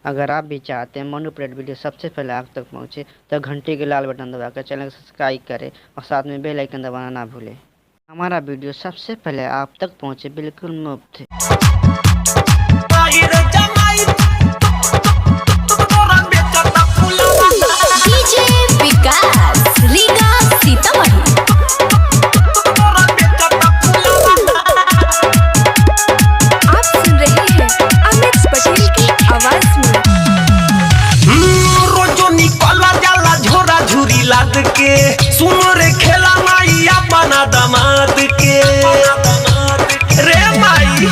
अगर आप भी चाहते हैं मनु अपडेट वीडियो सबसे पहले आप तक पहुंचे तो घंटी के लाल बटन दबाकर चैनल को सब्सक्राइब करें और साथ में बेल आइकन दबाना ना भूलें। हमारा वीडियो सबसे पहले आप तक पहुंचे बिल्कुल मुफ्त। के सुनो रे खेला माइया बना दमाद के रे माई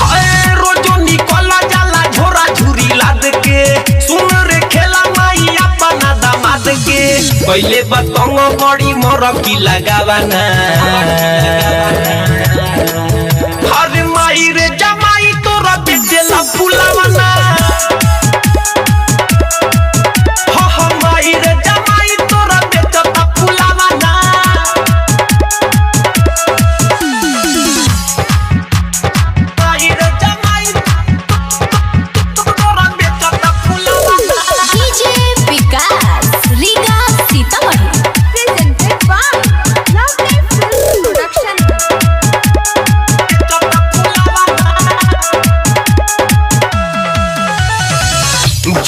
हाय रोजो निकला जाला झोरा झुरी लाद के सुनो रे खेला माइया बना दमाद के पहले बतंग बड़ी मरकी लगावाना हर माई रे जमाई तोरा बेचेला फुलावाना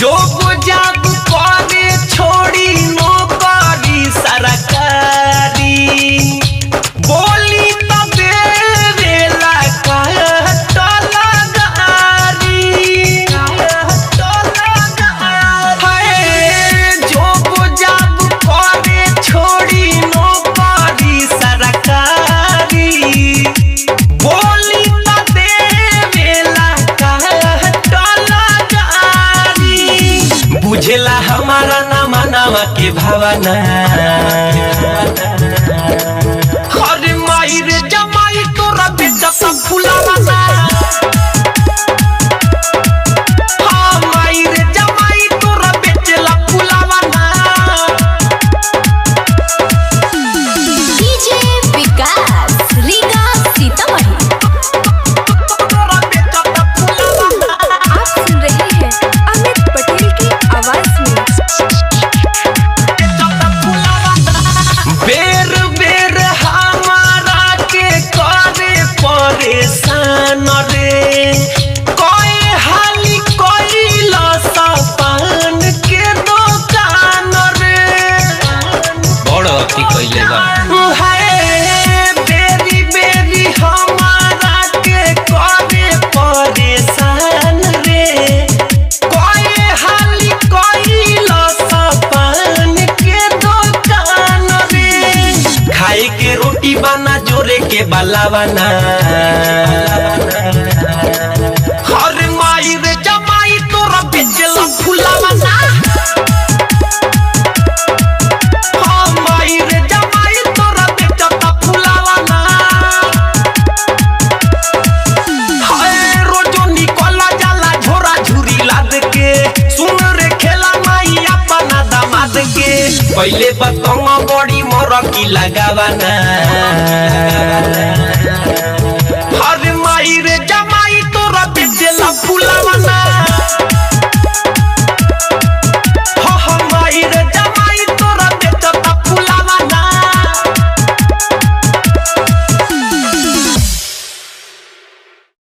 जो जाब करे छोड़ी नौकरी सरकारी बोली तब देवेला जो जाब करे छोड़ी नौकरी सरकारी बोली तब देवेला बुझेला हमारा नामा नामा के भावना हर माई रे जमाई तोरा बेटा सब फुलावाना हाँ माई रे जमाई तोरा बेचेला फुलावाना डीजे विकास रीगा सीतामढ़ी। आप सुन रहे हैं अमित पटेल की आवाज में। बेर बेर हमारा के करे परेशान रे कोई हाली कोई लसपान के दुकान रे बड़ अति कइले बा हाय बेरी बेरी हमारा के करे परेशान रे कोई हाली कोई लसपान के दुकान रे खाए के रोटी बना जोरे के बालावाना हर माई रे जमाई तोरा बेचेला फुलावाना हाँ माई रे जमाई तोरा बेचता फुलावाना हाय रोजो निकला जाला झोरा झुरी लाद के सुन रे खेला माई अपना दामाद के पहले बतंग बड़ी मरकी लगावाना